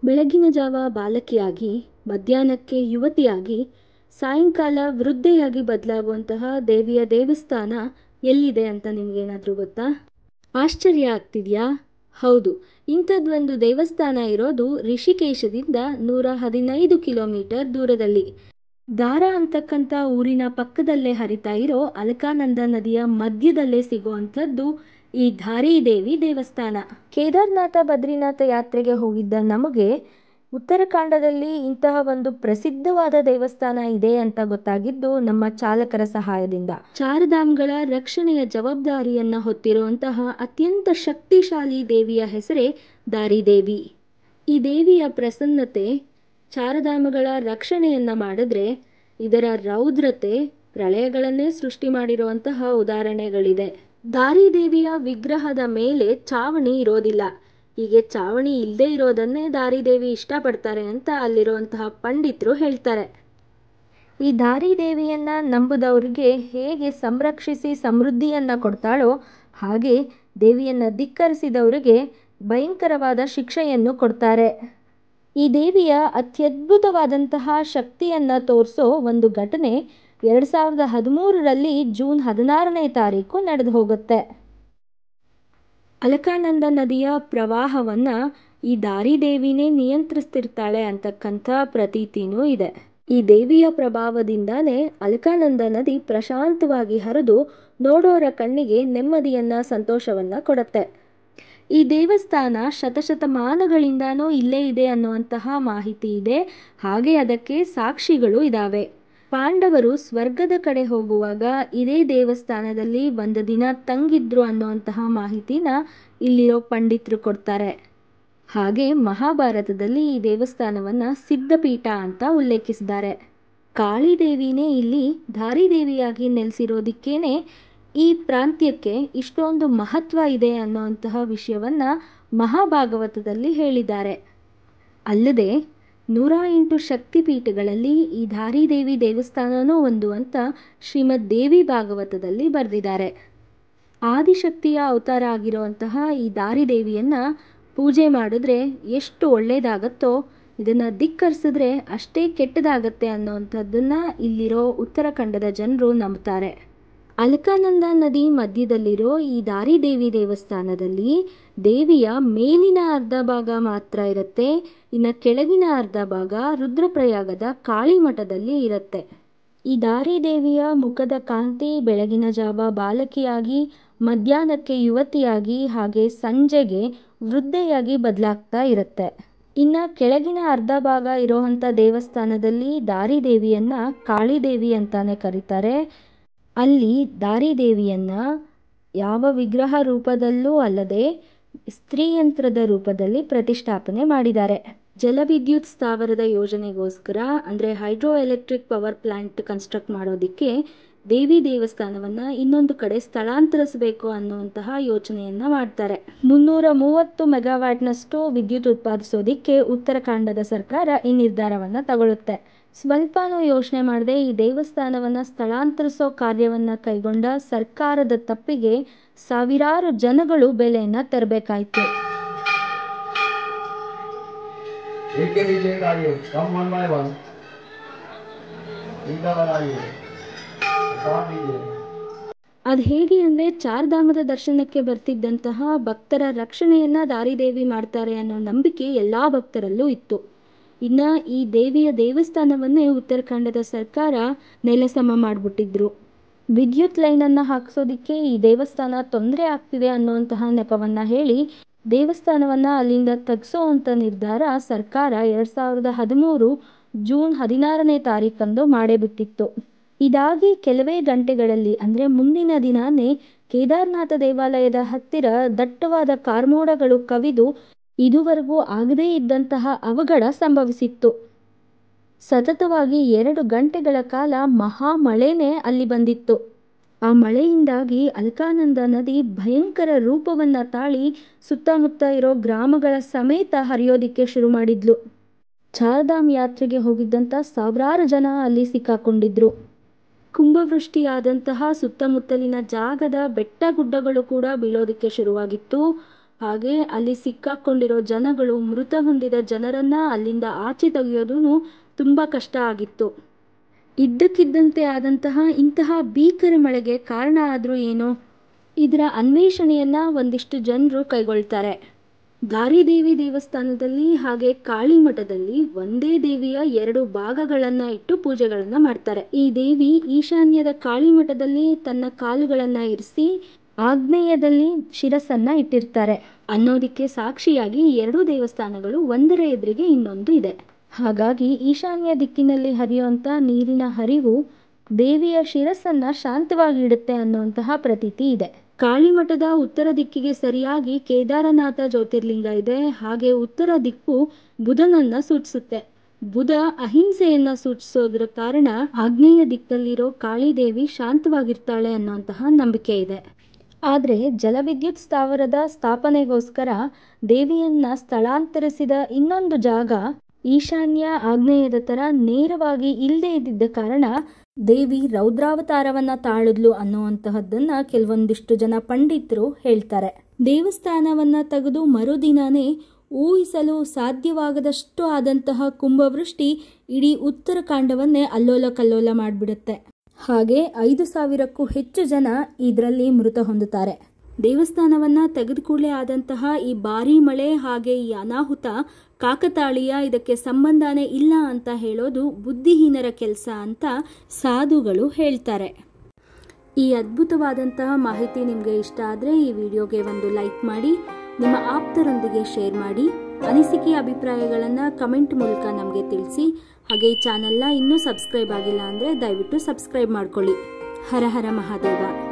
ಬೆಳಗಿನ ಜಾವ ಬಾಲಕಿಯಾಗಿ, ಮಧ್ಯಾಹ್ನಕ್ಕೆ ಯುವತಿಯಾಗಿ, ಸಾಯಂಕಾಲ ವೃದ್ಧೆಯಾಗಿ ಬದಲಾಗುವಂತಹ ದೇವಿಯ ದೇವಸ್ಥಾನ ಎಲ್ಲಿದೆ ಅಂತ ನಿಮಗೇನಾದರೂ ಗೊತ್ತಾ? ಆಶ್ಚರ್ಯ ಆಗ್ತಿದೆಯಾ? ಹೌದು, ಇಂಥದ್ದೊಂದು ದೇವಸ್ಥಾನ ಇರೋದು ರಿಷಿಕೇಶದಿಂದ 115 ಕಿಲೋಮೀಟರ್ ದೂರದಲ್ಲಿ. ದಾರ ಅಂತಕ್ಕಂಥ ಊರಿನ ಪಕ್ಕದಲ್ಲೇ ಹರಿತಾ ಇರೋ ಅಲಕಾನಂದ ನದಿಯ ಮಧ್ಯದಲ್ಲೇ ಸಿಗುವಂಥದ್ದು ಈ ಧಾರೀದೇವಿ ದೇವಸ್ಥಾನ. ಕೇದಾರನಾಥ ಬದ್ರಿನಾಥ ಯಾತ್ರೆಗೆ ಹೋಗಿದ್ದ ನಮಗೆ ಉತ್ತರಾಖಂಡದಲ್ಲಿ ಇಂತಹ ಒಂದು ಪ್ರಸಿದ್ಧವಾದ ದೇವಸ್ಥಾನ ಇದೆ ಅಂತ ಗೊತ್ತಾಗಿದ್ದು ನಮ್ಮ ಚಾಲಕರ ಸಹಾಯದಿಂದ. ಚಾರಧಾಮ್ಗಳ ರಕ್ಷಣೆಯ ಜವಾಬ್ದಾರಿಯನ್ನ ಹೊತ್ತಿರುವಂತಹ ಅತ್ಯಂತ ಶಕ್ತಿಶಾಲಿ ದೇವಿಯ ಹೆಸರೇ ಧಾರೀದೇವಿ. ಈ ದೇವಿಯ ಪ್ರಸನ್ನತೆ ಚಾರಧಾಮಗಳ ರಕ್ಷಣೆಯನ್ನ ಮಾಡಿದ್ರೆ ಇದರ ರೌದ್ರತೆ ಪ್ರಳಯಗಳನ್ನೇ ಸೃಷ್ಟಿ ಮಾಡಿರುವಂತಹ ಉದಾಹರಣೆಗಳಿದೆ. ಧಾರೀದೇವಿಯ ವಿಗ್ರಹದ ಮೇಲೆ ಚಾವಣಿ ಇರೋದಿಲ್ಲ. ಹೀಗೆ ಚಾವಣಿ ಇಲ್ಲದೆ ಇರೋದನ್ನೇ ಧಾರೀದೇವಿ ಇಷ್ಟಪಡ್ತಾರೆ ಅಂತ ಅಲ್ಲಿರುವಂತಹ ಪಂಡಿತರು ಹೇಳ್ತಾರೆ. ಈ ಧಾರೀದೇವಿಯನ್ನ ನಂಬುದವರಿಗೆ ಹೇಗೆ ಸಂರಕ್ಷಿಸಿ ಸಮೃದ್ಧಿಯನ್ನ ಕೊಡ್ತಾಳೋ ಹಾಗೆ ದೇವಿಯನ್ನ ಧಿಕ್ಕರಿಸಿದವರಿಗೆ ಭಯಂಕರವಾದ ಶಿಕ್ಷೆಯನ್ನು ಕೊಡ್ತಾರೆ. ಈ ದೇವಿಯ ಅತ್ಯದ್ಭುತವಾದಂತಹ ಶಕ್ತಿಯನ್ನ ತೋರಿಸೋ ಒಂದು ಘಟನೆ 2013ರಲ್ಲಿ ಜೂನ್ 16ನೇ ತಾರೀಕು ನಡೆದು ಹೋಗುತ್ತೆ. ಅಲಕಾನಂದ ನದಿಯ ಪ್ರವಾಹವನ್ನ ಈ ಧಾರೀದೇವಿನೇ ನಿಯಂತ್ರಿಸ್ತಿರ್ತಾಳೆ ಅಂತಕ್ಕಂಥ ಪ್ರತೀತಿನೂ ಇದೆ. ಈ ದೇವಿಯ ಪ್ರಭಾವದಿಂದಾನೇ ಅಲಕಾನಂದ ನದಿ ಪ್ರಶಾಂತವಾಗಿ ಹರಿದು ನೋಡೋರ ಕಣ್ಣಿಗೆ ನೆಮ್ಮದಿಯನ್ನ ಸಂತೋಷವನ್ನ ಕೊಡುತ್ತೆ. ಈ ದೇವಸ್ಥಾನ ಶತಶತಮಾನಗಳಿಂದಾನೂ ಇಲ್ಲೇ ಇದೆ ಅನ್ನುವಂತಹ ಮಾಹಿತಿ ಇದೆ. ಹಾಗೆ ಅದಕ್ಕೆ ಸಾಕ್ಷಿಗಳು ಇದಾವೆ. ಪಾಂಡವರು ಸ್ವರ್ಗದ ಕಡೆ ಹೋಗುವಾಗ ಇದೇ ದೇವಸ್ಥಾನದಲ್ಲಿ ಒಂದು ದಿನ ತಂಗಿದ್ರು ಅನ್ನುವಂತಹ ಮಾಹಿತಿನ ಇಲ್ಲಿರೋ ಪಂಡಿತರು ಕೊಡ್ತಾರೆ. ಹಾಗೆ ಮಹಾಭಾರತದಲ್ಲಿ ಈ ದೇವಸ್ಥಾನವನ್ನ ಸಿದ್ಧಪೀಠ ಅಂತ ಉಲ್ಲೇಖಿಸಿದ್ದಾರೆ. ಕಾಳಿದೇವಿನೇ ಇಲ್ಲಿ ಧಾರೀದೇವಿಯಾಗಿ ನೆಲೆಸಿರೋದಿಕ್ಕೇನೆ ಈ ಪ್ರಾಂತ್ಯಕ್ಕೆ ಇಷ್ಟೊಂದು ಮಹತ್ವ ಇದೆ ಅನ್ನುವಂತಹ ವಿಷಯವನ್ನ ಮಹಾಭಾಗವತದಲ್ಲಿ ಹೇಳಿದ್ದಾರೆ. ಅಲ್ಲದೆ 108 ಶಕ್ತಿಪೀಠಗಳಲ್ಲಿ ಈ ಧಾರೀದೇವಿ ದೇವಸ್ಥಾನನೂ ಒಂದು ಅಂತ ಶ್ರೀಮದ್ ದೇವಿ ಭಾಗವತದಲ್ಲಿ ಬರೆದಿದ್ದಾರೆ. ಆದಿಶಕ್ತಿಯ ಅವತಾರ ಆಗಿರುವಂತಹ ಈ ಧಾರೀದೇವಿಯನ್ನ ಪೂಜೆ ಮಾಡಿದ್ರೆ ಎಷ್ಟು ಒಳ್ಳೇದಾಗತ್ತೋ ಇದನ್ನ ಧಿಕ್ಕರಿಸಿದ್ರೆ ಅಷ್ಟೇ ಕೆಟ್ಟದಾಗತ್ತೆ ಅನ್ನೋವಂಥದ್ದನ್ನ ಇಲ್ಲಿರೋ ಉತ್ತರಾಖಂಡದ ಜನರು ನಂಬ್ತಾರೆ. ಅಲಕಾನಂದ ನದಿ ಮಧ್ಯದಲ್ಲಿರೋ ಈ ಧಾರೀದೇವಿ ದೇವಸ್ಥಾನದಲ್ಲಿ ದೇವಿಯ ಮೇಲಿನ ಅರ್ಧ ಭಾಗ ಮಾತ್ರ ಇರುತ್ತೆ. ಇನ್ನು ಕೆಳಗಿನ ಅರ್ಧ ಭಾಗ ರುದ್ರಪ್ರಯಾಗದ ಕಾಳಿಮಠದಲ್ಲಿ ಇರುತ್ತೆ. ಈ ಧಾರೀದೇವಿಯ ಮುಖದ ಕಾಂತಿ ಬೆಳಗಿನ ಜಾವ ಬಾಲಕಿಯಾಗಿ, ಮಧ್ಯಾಹ್ನಕ್ಕೆ ಯುವತಿಯಾಗಿ, ಹಾಗೆ ಸಂಜೆಗೆ ವೃದ್ಧೆಯಾಗಿ ಬದಲಾಗ್ತಾ ಇರುತ್ತೆ. ಇನ್ನು ಕೆಳಗಿನ ಅರ್ಧ ಭಾಗ ಇರೋವಂಥ ದೇವಸ್ಥಾನದಲ್ಲಿ ಧಾರೀದೇವಿಯನ್ನ ಕಾಳಿದೇವಿ ಅಂತಾನೆ ಕರೀತಾರೆ. ಅಲ್ಲಿ ಧಾರೀದೇವಿಯನ್ನ ಯಾವ ವಿಗ್ರಹ ರೂಪದಲ್ಲೂ ಅಲ್ಲದೆ ಸ್ತ್ರೀಯಂತ್ರದ ರೂಪದಲ್ಲಿ ಪ್ರತಿಷ್ಠಾಪನೆ ಮಾಡಿದ್ದಾರೆ. ಜಲವಿದ್ಯುತ್ ಸ್ಥಾವರದ ಯೋಜನೆಗೋಸ್ಕರ ಅಂದರೆ hydro electric power plant construct ಮಾಡೋದಕ್ಕೆ ದೇವಿ ದೇವಸ್ಥಾನವನ್ನ ಇನ್ನೊಂದು ಕಡೆ ಸ್ಥಳಾಂತರಿಸಬೇಕು ಅನ್ನುವಂತಹ ಯೋಚನೆಯನ್ನ ಮಾಡ್ತಾರೆ. 330 ಮೆಗಾವ್ಯಾಟ್ನಷ್ಟು ವಿದ್ಯುತ್ ಉತ್ಪಾದಿಸೋದಿಕ್ಕೆ ಉತ್ತರಾಖಂಡದ ಸರ್ಕಾರ ಈ ನಿರ್ಧಾರವನ್ನ ತಗೊಳ್ಳುತ್ತೆ. ಸ್ವಲ್ಪನೂ ಯೋಚನೆ ಮಾಡದೆ ಈ ದೇವಸ್ಥಾನವನ್ನ ಸ್ಥಳಾಂತರಿಸೋ ಕಾರ್ಯವನ್ನ ಕೈಗೊಂಡ ಸರ್ಕಾರದ ತಪ್ಪಿಗೆ ಸಾವಿರಾರು ಜನಗಳು ಬೆಲೆಯನ್ನ ತೆರಬೇಕಾಯಿತು. ಅದು ಹೇಗೆ ಅಂದರೆ ಚಾರ್ಧಾಮದ ದರ್ಶನಕ್ಕೆ ಬರ್ತಿದ್ದಂತಹ ಭಕ್ತರ ರಕ್ಷಣೆಯನ್ನ ಧಾರೀದೇವಿ ಮಾಡ್ತಾರೆ ಅನ್ನೋ ನಂಬಿಕೆ ಎಲ್ಲ ಭಕ್ತರಲ್ಲೂ ಇತ್ತು. ಇನ್ನು ಈ ದೇವಿಯ ದೇವಸ್ಥಾನವನ್ನೇ ಉತ್ತರಾಖಂಡದ ಸರ್ಕಾರ ನೆಲಸಮ ಮಾಡಿಬಿಟ್ಟಿದ್ರು. ವಿದ್ಯುತ್ ಲೈನನ್ನು ಹಾಕ್ಸೋದಿಕ್ಕೆ ಈ ದೇವಸ್ಥಾನ ತೊಂದರೆ ಆಗ್ತಿದೆ ಅನ್ನುವಂತಹ ನೆಪವನ್ನು ಹೇಳಿ ದೇವಸ್ಥಾನವನ್ನು ಅಲ್ಲಿಂದ ತೆಗೆಸೋ ಅಂಥ ನಿರ್ಧಾರ ಸರ್ಕಾರ 2013 ಜೂನ್ 16ನೇ ತಾರೀಕಂದು ಮಾಡೇ ಬಿಟ್ಟಿತ್ತು. ಇದಾಗಿ ಕೆಲವೇ ಗಂಟೆಗಳಲ್ಲಿ ಅಂದರೆ ಮುಂದಿನ ದಿನಾನೇ ಕೇದಾರನಾಥ ದೇವಾಲಯದ ಹತ್ತಿರ ದಟ್ಟವಾದ ಕಾರ್ಮೋಡಗಳು ಕವಿದು ಇದುವರೆಗೂ ಆಗದೇ ಇದ್ದಂತಹ ಅವಘಡ ಸಂಭವಿಸಿತ್ತು. ಸತತವಾಗಿ 2 ಗಂಟೆಗಳ ಕಾಲ ಮಹಾ ಮಳೆನೇ ಅಲ್ಲಿ ಬಂದಿತ್ತು. ಆ ಮಳೆಯಿಂದಾಗಿ ಅಲಕಾನಂದ ನದಿ ಭಯಂಕರ ರೂಪವನ್ನು ತಾಳಿ ಸುತ್ತಮುತ್ತ ಇರೋ ಗ್ರಾಮಗಳ ಸಮೇತ ಹರಿಯೋದಿಕ್ಕೆ ಶುರು ಮಾಡಿದ್ಲು. ಚಾರ್ಧಾಮ್ ಯಾತ್ರೆಗೆ ಹೋಗಿದ್ದಂಥ ಸಾವಿರಾರು ಜನ ಅಲ್ಲಿ ಸಿಕ್ಕಾಕೊಂಡಿದ್ರು. ಕುಂಭವೃಷ್ಟಿಯಾದಂತಹ ಸುತ್ತಮುತ್ತಲಿನ ಜಾಗದ ಬೆಟ್ಟ ಗುಡ್ಡಗಳು ಕೂಡ ಬೀಳೋದಕ್ಕೆ ಶುರುವಾಗಿತ್ತು. ಹಾಗೆ ಅಲ್ಲಿ ಸಿಕ್ಕಾಕೊಂಡಿರೋ ಜನಗಳು, ಮೃತ ಹೊಂದಿದ ಜನರನ್ನ ಅಲ್ಲಿಂದ ಆಚೆ ತೆಗೆಯೋದು ತುಂಬ ಕಷ್ಟ ಆಗಿತ್ತು. ಇದ್ದಕ್ಕಿದ್ದಂತೆ ಆದಂತಹ ಇಂತಹ ಭೀಕರ ಮಳೆಗೆ ಕಾರಣ ಆದರೂ ಏನು? ಇದರ ಅನ್ವೇಷಣೆಯನ್ನ ಒಂದಿಷ್ಟು ಜನರು ಕೈಗೊಳ್ತಾರೆ. ದಾರಿದೇವಿ ದೇವಸ್ಥಾನದಲ್ಲಿ ಹಾಗೆ ಕಾಳಿ ಮಠದಲ್ಲಿ ಒಂದೇ ದೇವಿಯ 2 ಭಾಗಗಳನ್ನ ಇಟ್ಟು ಪೂಜೆಗಳನ್ನ ಮಾಡ್ತಾರೆ. ಈ ದೇವಿ ಈಶಾನ್ಯದ ಕಾಳಿ ಮಠದಲ್ಲಿ ತನ್ನ ಕಾಲುಗಳನ್ನ ಇರಿಸಿ ಆಗ್ನೇಯದಲ್ಲಿ ಶಿರಸ್ಸನ್ನ ಇಟ್ಟಿರ್ತಾರೆ ಅನ್ನೋದಕ್ಕೆ ಸಾಕ್ಷಿಯಾಗಿ 2 ದೇವಸ್ಥಾನಗಳು ಒಂದರ ಎದುರಿಗೆ ಇನ್ನೊಂದು ಇದೆ. ಹಾಗಾಗಿ ಈಶಾನ್ಯ ದಿಕ್ಕಿನಲ್ಲಿ ಹರಿಯುವಂಥ ನೀರಿನ ಹರಿವು ದೇವಿಯ ಶಿರಸ್ಸನ್ನ ಶಾಂತವಾಗಿ ಇಡುತ್ತೆ ಅನ್ನುವಂತಹ ಪ್ರತೀತಿ ಇದೆ. ಕಾಳಿಮಠದ ಉತ್ತರ ದಿಕ್ಕಿಗೆ ಸರಿಯಾಗಿ ಕೇದಾರನಾಥ ಜ್ಯೋತಿರ್ಲಿಂಗ ಇದೆ. ಹಾಗೆ ಉತ್ತರ ದಿಕ್ಕು ಬುಧನನ್ನ ಸೂಚಿಸುತ್ತೆ. ಬುಧ ಅಹಿಂಸೆಯನ್ನ ಸೂಚಿಸೋದ್ರ ಕಾರಣ ಆಗ್ನೇಯ ದಿಕ್ಕಲ್ಲಿರೋ ಕಾಳಿದೇವಿ ಶಾಂತವಾಗಿರ್ತಾಳೆ ಅನ್ನುವಂತಹ ನಂಬಿಕೆ ಇದೆ. ಆದರೆ ಜಲವಿದ್ಯುತ್ ಸ್ಥಾವರದ ಸ್ಥಾಪನೆಗೋಸ್ಕರ ದೇವಿಯನ್ನ ಸ್ಥಳಾಂತರಿಸಿದ ಇನ್ನೊಂದು ಜಾಗ ಈಶಾನ್ಯ ಆಗ್ನೇಯದ ಥರ ನೇರವಾಗಿ ಇಲ್ಲದೆ ಇದ್ದಿದ್ದ ಕಾರಣ ದೇವಿ ರೌದ್ರಾವತಾರವನ್ನ ತಾಳಿದ್ಲು ಅನ್ನುವಂತಹದ್ದನ್ನ ಕೆಲವೊಂದಿಷ್ಟು ಜನ ಪಂಡಿತರು ಹೇಳ್ತಾರೆ. ದೇವಸ್ಥಾನವನ್ನ ತೆಗೆದು ಮರುದಿನನೇ ಊಹಿಸಲು ಸಾಧ್ಯವಾಗದಷ್ಟು ಆದಂತಹ ಕುಂಭವೃಷ್ಟಿ ಇಡೀ ಉತ್ತರಾಖಂಡವನ್ನೇ ಅಲ್ಲೋಲ ಕಲ್ಲೋಲ ಮಾಡಿಬಿಡುತ್ತೆ. ಹಾಗೆ 5,000ಕ್ಕೂ ಹೆಚ್ಚು ಜನ ಇದರಲ್ಲಿ ಮೃತ ಹೊಂದುತ್ತಾರೆ. ದೇವಸ್ಥಾನವನ್ನ ತೆಗೆದ ಕೂಡಲೇ ಆದಂತಹ ಈ ಭಾರೀ ಮಳೆ ಹಾಗೆ ಈ ಅನಾಹುತ ಕಾಕತಾಳೀಯ, ಇದಕ್ಕೆ ಸಂಬಂಧನೇ ಇಲ್ಲ ಅಂತ ಹೇಳೋದು ಬುದ್ಧಿಹೀನರ ಕೆಲಸ ಅಂತ ಸಾಧುಗಳು ಹೇಳ್ತಾರೆ. ಈ ಅದ್ಭುತವಾದಂತಹ ಮಾಹಿತಿ ನಿಮಗೆ ಇಷ್ಟ ಆದರೆ ಈ ವಿಡಿಯೋಗೆ ಒಂದು ಲೈಕ್ ಮಾಡಿ, ನಿಮ್ಮ ಆಪ್ತರೊಂದಿಗೆ ಶೇರ್ ಮಾಡಿ, ಅನಿಸಿಕೆ ಅಭಿಪ್ರಾಯಗಳನ್ನು ಕಮೆಂಟ್ ಮೂಲಕ ನಮಗೆ ತಿಳಿಸಿ. ಹಾಗೆ ಈ ಚಾನೆಲ್ನ ಇನ್ನೂ ಸಬ್ಸ್ಕ್ರೈಬ್ ಆಗಿಲ್ಲ ಅಂದರೆ ದಯವಿಟ್ಟು ಸಬ್ಸ್ಕ್ರೈಬ್ ಮಾಡ್ಕೊಳ್ಳಿ. ಹರ ಹರ ಮಹಾದೇವ.